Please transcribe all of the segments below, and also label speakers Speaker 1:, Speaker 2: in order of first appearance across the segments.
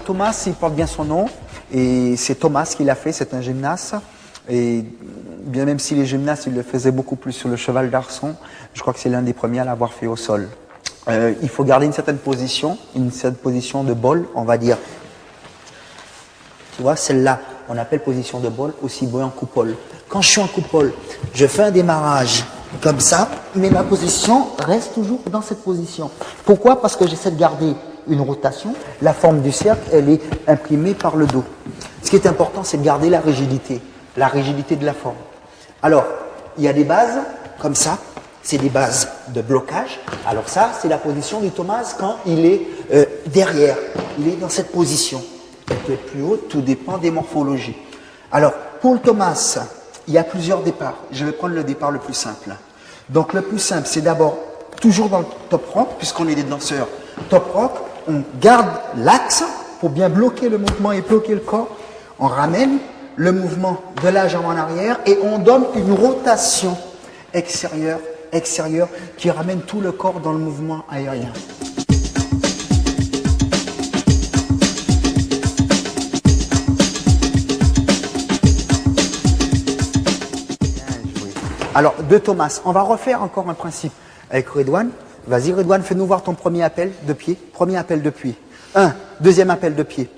Speaker 1: Thomas, il porte bien son nom. Et c'est Thomas qui l'a fait, c'est un gymnaste. Et bien même si les gymnastes, ils le faisaient beaucoup plus sur le cheval d'arçon, je crois que c'est l'un des premiers à l'avoir fait au sol. Il faut garder une certaine position de bol, on va dire. Tu vois, celle-là, on appelle position de bol, aussi bien en coupole. Quand je suis en coupole, je fais un démarrage comme ça, mais ma position reste toujours dans cette position. Pourquoi? Parce que j'essaie de garder une rotation. La forme du cercle, elle est imprimée par le dos. Ce qui est important, c'est de garder la rigidité de la forme. Alors, il y a des bases comme ça, c'est des bases de blocage. Alors ça, c'est la position du Thomas quand il est derrière, il est dans cette position. Elle peut être plus haute, tout dépend des morphologies. Alors, pour le Thomas, il y a plusieurs départs. Je vais prendre le départ le plus simple. Donc le plus simple, c'est d'abord, toujours dans le top rock, puisqu'on est des danseurs top rock, on garde l'axe pour bien bloquer le mouvement et bloquer le corps. On ramène le mouvement de la jambe en arrière et on donne une rotation extérieure qui ramène tout le corps dans le mouvement aérien. Alors, de Thomas, on va refaire encore un principe avec Redouane. Vas-y Redouane, fais-nous voir ton premier appel de pied. Premier appel de pied. 1, deuxième appel de pied.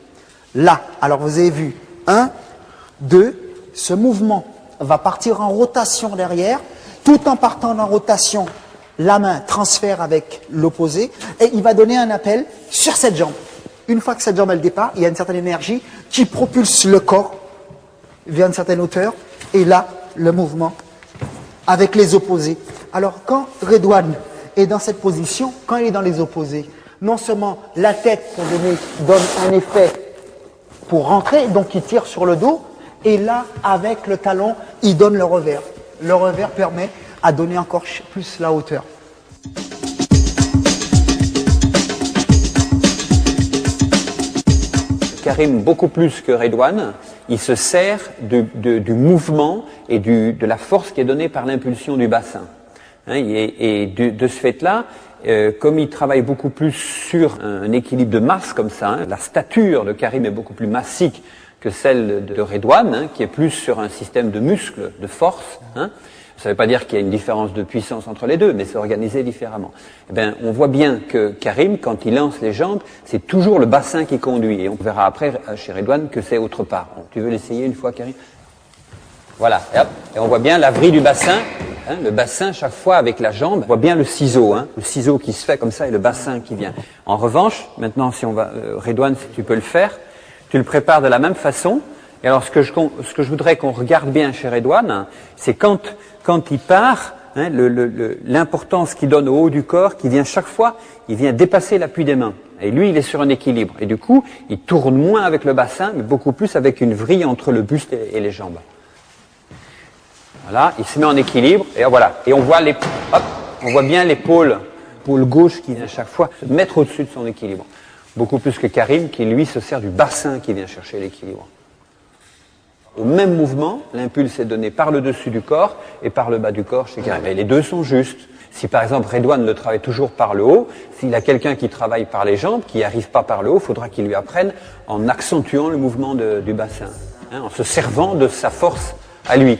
Speaker 1: Là, alors vous avez vu, 1, 2, ce mouvement va partir en rotation derrière. Tout en partant en rotation, la main transfère avec l'opposé et il va donner un appel sur cette jambe. Une fois que cette jambe elle départ, il y a une certaine énergie qui propulse le corps vers une certaine hauteur et là, le mouvement avec les opposés. Alors, quand Redouane est dans cette position, quand il est dans les opposés, non seulement la tête, pour donner, donne un effet pour rentrer, donc il tire sur le dos, et là, avec le talon, il donne le revers. Le revers permet à donner encore plus la hauteur.
Speaker 2: Karim, beaucoup plus que Redouane, il se sert du mouvement et de la force qui est donnée par l'impulsion du bassin. Et de ce fait-là, comme il travaille beaucoup plus sur un équilibre de masse comme ça, la stature de Karim est beaucoup plus massique que celle de Redouane, qui est plus sur un système de muscles, de force. Ça ne veut pas dire qu'il y a une différence de puissance entre les deux, mais c'est organisé différemment. Eh bien, on voit bien que Karim, quand il lance les jambes, c'est toujours le bassin qui conduit. Et on verra après chez Redouane que c'est autre part. Bon, tu veux l'essayer une fois, Karim? Voilà. Et, hop, et on voit bien la vrille du bassin. Le bassin, chaque fois avec la jambe, on voit bien le ciseau. Le ciseau qui se fait comme ça et le bassin qui vient. En revanche, maintenant, si on va, Redouane, si tu peux le faire, tu le prépares de la même façon. Et alors, ce que je voudrais qu'on regarde bien chez Redouane, c'est quand il part, l'importance qu'il donne au haut du corps, qui vient chaque fois, il vient dépasser l'appui des mains. Et lui, il est sur un équilibre. Et du coup, il tourne moins avec le bassin, mais beaucoup plus avec une vrille entre le buste et les jambes. Voilà, il se met en équilibre, et voilà. Et on voit bien l'épaule gauche qui vient chaque fois se mettre au-dessus de son équilibre. Beaucoup plus que Karim, qui lui se sert du bassin qui vient chercher l'équilibre. Au même mouvement, l'impulse est donné par le dessus du corps et par le bas du corps chez Karim. Et les deux sont justes. Si par exemple Redouane le travaille toujours par le haut, s'il a quelqu'un qui travaille par les jambes, qui n'y arrive pas par le haut, il faudra qu'il lui apprenne en accentuant le mouvement du bassin, en se servant de sa force à lui.